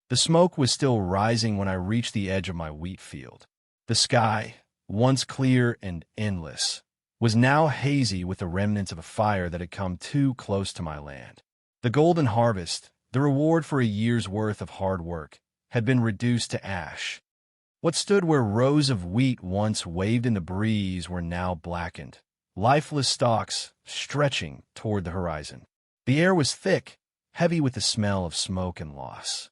The smoke was still rising when I reached the edge of my wheat field. The sky, once clear and endless, was now hazy with the remnants of a fire that had come too close to my land. The golden harvest, the reward for a year's worth of hard work, had been reduced to ash. What stood where rows of wheat once waved in the breeze were now blackened, lifeless stalks stretching toward the horizon. The air was thick, heavy with the smell of smoke and loss.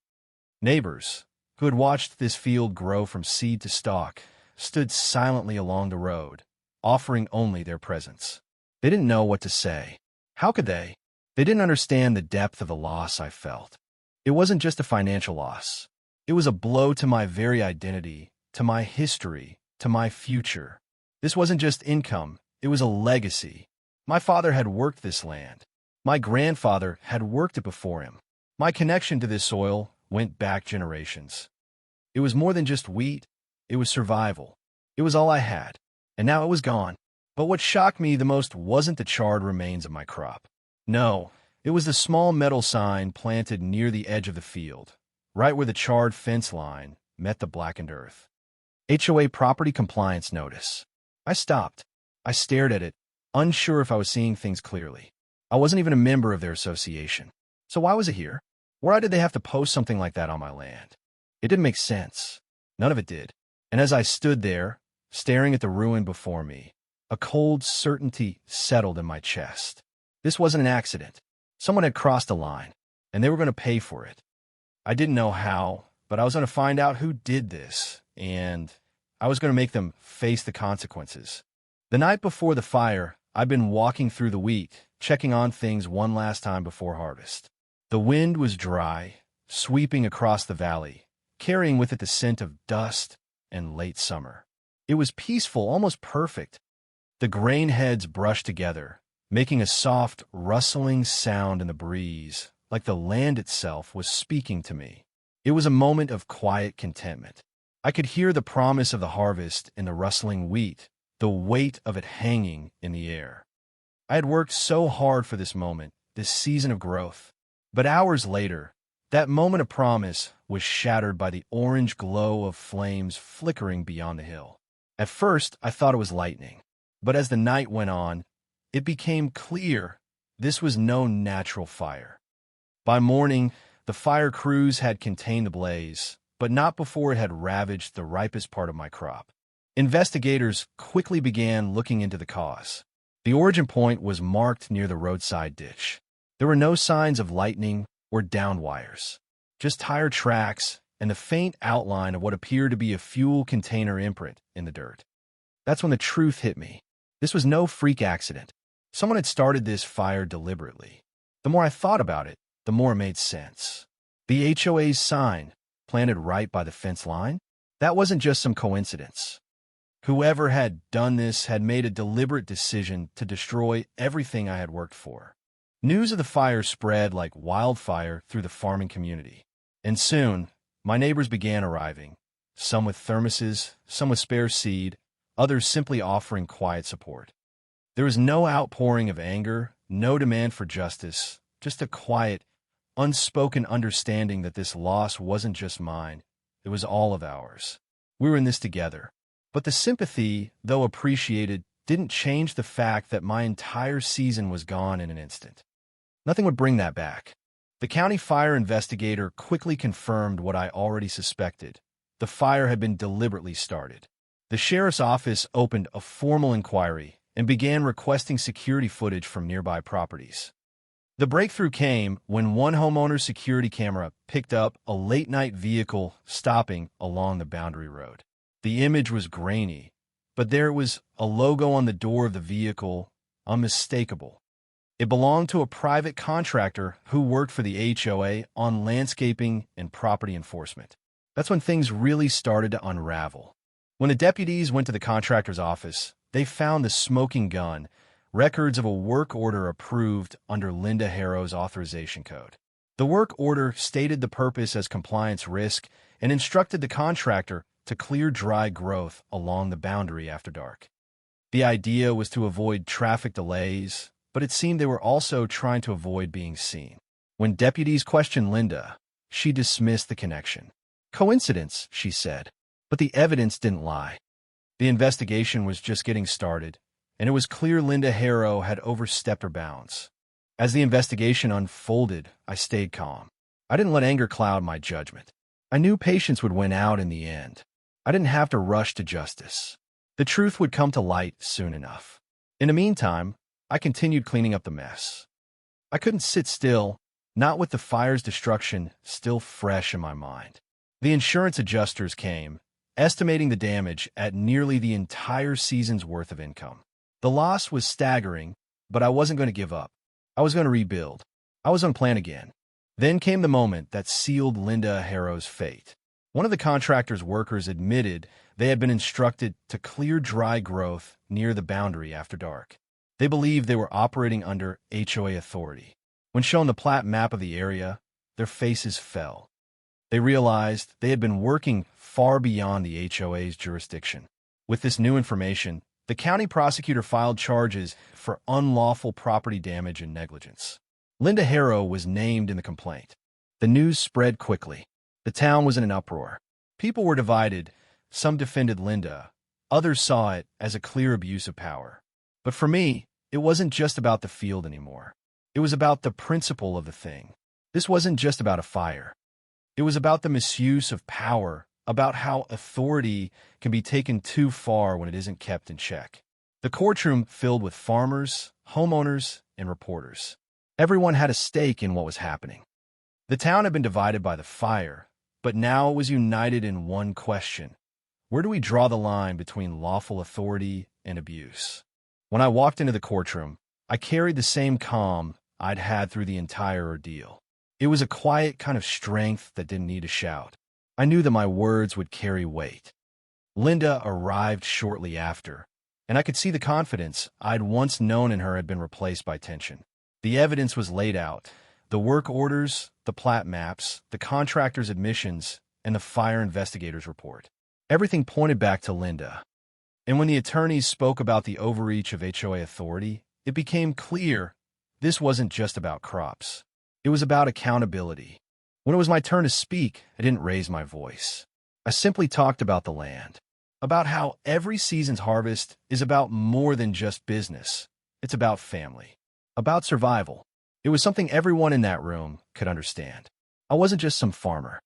Neighbors, who had watched this field grow from seed to stalk, stood silently along the road, offering only their presence. They didn't know what to say. How could they? They didn't understand the depth of the loss I felt. It wasn't just a financial loss. It was a blow to my very identity, to my history, to my future. This wasn't just income, it was a legacy. My father had worked this land. My grandfather had worked it before him. My connection to this soil went back generations. It was more than just wheat, it was survival. It was all I had, and now it was gone. But what shocked me the most wasn't the charred remains of my crop. No, it was the small metal sign planted near the edge of the field, right where the charred fence line met the blackened earth. HOA Property Compliance Notice. I stopped. I stared at it, unsure if I was seeing things clearly. I wasn't even a member of their association. So why was it here? Why did they have to post something like that on my land? It didn't make sense. None of it did. And as I stood there, staring at the ruin before me, a cold certainty settled in my chest. This wasn't an accident. Someone had crossed a line, and they were going to pay for it. I didn't know how, but I was going to find out who did this, and I was going to make them face the consequences. The night before the fire, I'd been walking through the wheat, checking on things one last time before harvest. The wind was dry, sweeping across the valley, carrying with it the scent of dust and late summer. It was peaceful, almost perfect. The grain heads brushed together, making a soft, rustling sound in the breeze, like the land itself was speaking to me. It was a moment of quiet contentment. I could hear the promise of the harvest in the rustling wheat, the weight of it hanging in the air. I had worked so hard for this moment, this season of growth. But hours later, that moment of promise was shattered by the orange glow of flames flickering beyond the hill. At first, I thought it was lightning. But as the night went on, it became clear this was no natural fire. By morning, the fire crews had contained the blaze, but not before it had ravaged the ripest part of my crop. Investigators quickly began looking into the cause. The origin point was marked near the roadside ditch. There were no signs of lightning or downed wires, just tire tracks and the faint outline of what appeared to be a fuel container imprint in the dirt. That's when the truth hit me. This was no freak accident. Someone had started this fire deliberately. The more I thought about it, the more it made sense. The HOA's sign, planted right by the fence line, that wasn't just some coincidence. Whoever had done this had made a deliberate decision to destroy everything I had worked for. News of the fire spread like wildfire through the farming community. And soon, my neighbors began arriving, some with thermoses, some with spare seed, others simply offering quiet support. There was no outpouring of anger, no demand for justice, just a quiet, unspoken understanding that this loss wasn't just mine, it was all of ours. We were in this together. But the sympathy, though appreciated, didn't change the fact that my entire season was gone in an instant. Nothing would bring that back. The county fire investigator quickly confirmed what I already suspected. The fire had been deliberately started. The sheriff's office opened a formal inquiry and began requesting security footage from nearby properties. The breakthrough came when one homeowner's security camera picked up a late-night vehicle stopping along the boundary road. The image was grainy, but there was a logo on the door of the vehicle, unmistakable. It belonged to a private contractor who worked for the HOA on landscaping and property enforcement. That's when things really started to unravel. When the deputies went to the contractor's office, they found the smoking gun, records of a work order approved under Linda Harrow's authorization code. The work order stated the purpose as compliance risk and instructed the contractor to clear dry growth along the boundary after dark. The idea was to avoid traffic delays, but it seemed they were also trying to avoid being seen. When deputies questioned Linda, she dismissed the connection. Coincidence, she said. But the evidence didn't lie. The investigation was just getting started, and it was clear Linda Harrow had overstepped her bounds. As the investigation unfolded, I stayed calm. I didn't let anger cloud my judgment. I knew patience would win out in the end. I didn't have to rush to justice. The truth would come to light soon enough. In the meantime, I continued cleaning up the mess. I couldn't sit still, not with the fire's destruction still fresh in my mind. The insurance adjusters came, estimating the damage at nearly the entire season's worth of income. The loss was staggering, but I wasn't going to give up. I was going to rebuild. I was on plan again. Then came the moment that sealed Linda Harrow's fate. One of the contractor's workers admitted they had been instructed to clear dry growth near the boundary after dark. They believed they were operating under HOA authority. When shown the plat map of the area, their faces fell. They realized they had been working far beyond the HOA's jurisdiction. With this new information, the county prosecutor filed charges for unlawful property damage and negligence. Linda Harrow was named in the complaint. The news spread quickly. The town was in an uproar. People were divided. Some defended Linda. Others saw it as a clear abuse of power. But for me, it wasn't just about the field anymore. It was about the principle of the thing. This wasn't just about a fire. It was about the misuse of power, about how authority can be taken too far when it isn't kept in check. The courtroom filled with farmers, homeowners, and reporters. Everyone had a stake in what was happening. The town had been divided by the fire, but now it was united in one question. Where do we draw the line between lawful authority and abuse? When I walked into the courtroom, I carried the same calm I'd had through the entire ordeal. It was a quiet kind of strength that didn't need a shout. I knew that my words would carry weight. Linda arrived shortly after, and I could see the confidence I'd once known in her had been replaced by tension. The evidence was laid out. The work orders, the plat maps, the contractor's admissions, and the fire investigator's report. Everything pointed back to Linda. And when the attorneys spoke about the overreach of HOA authority, it became clear this wasn't just about crops. It was about accountability. When it was my turn to speak, I didn't raise my voice. I simply talked about the land, about how every season's harvest is about more than just business. It's about family, about survival. It was something everyone in that room could understand. I wasn't just some farmer.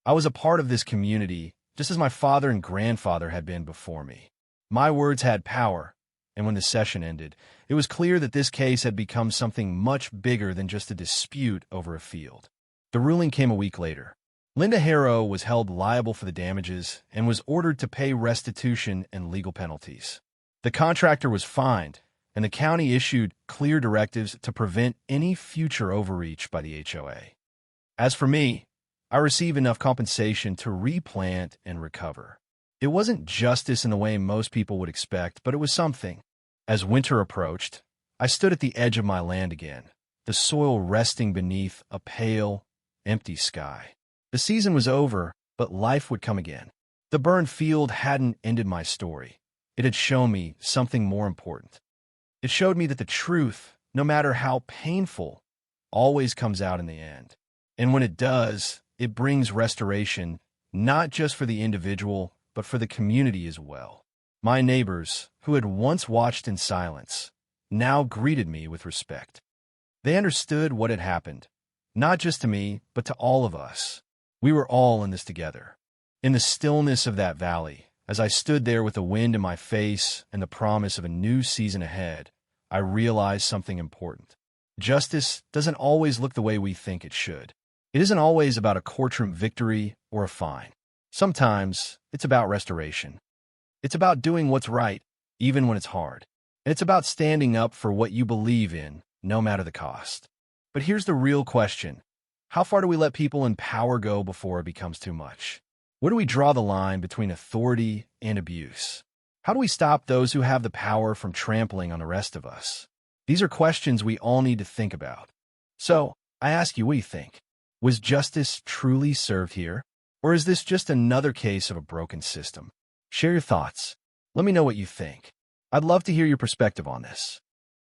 I was a part of this community, just as my father and grandfather had been before me. My words had power, and when the session ended, it was clear that this case had become something much bigger than just a dispute over a field. The ruling came a week later. Linda Harrow was held liable for the damages and was ordered to pay restitution and legal penalties. The contractor was fined, and the county issued clear directives to prevent any future overreach by the HOA. As for me, I received enough compensation to replant and recover. It wasn't justice in the way most people would expect, but it was something. As winter approached, I stood at the edge of my land again, the soil resting beneath a pale, empty sky. The season was over, but life would come again. The burned field hadn't ended my story. It had shown me something more important. It showed me that the truth, no matter how painful, always comes out in the end. And when it does, it brings restoration, not just for the individual, but for the community as well. My neighbors, who had once watched in silence, now greeted me with respect. They understood what had happened, not just to me, but to all of us. We were all in this together. In the stillness of that valley, as I stood there with the wind in my face and the promise of a new season ahead, I realized something important. Justice doesn't always look the way we think it should. It isn't always about a courtroom victory or a fine. Sometimes it's about restoration. It's about doing what's right, even when it's hard. And it's about standing up for what you believe in, no matter the cost. But here's the real question. How far do we let people in power go before it becomes too much? Where do we draw the line between authority and abuse? How do we stop those who have the power from trampling on the rest of us? These are questions we all need to think about. So, I ask you, what do you think? Was justice truly served here? Or is this just another case of a broken system? Share your thoughts. Let me know what you think. I'd love to hear your perspective on this.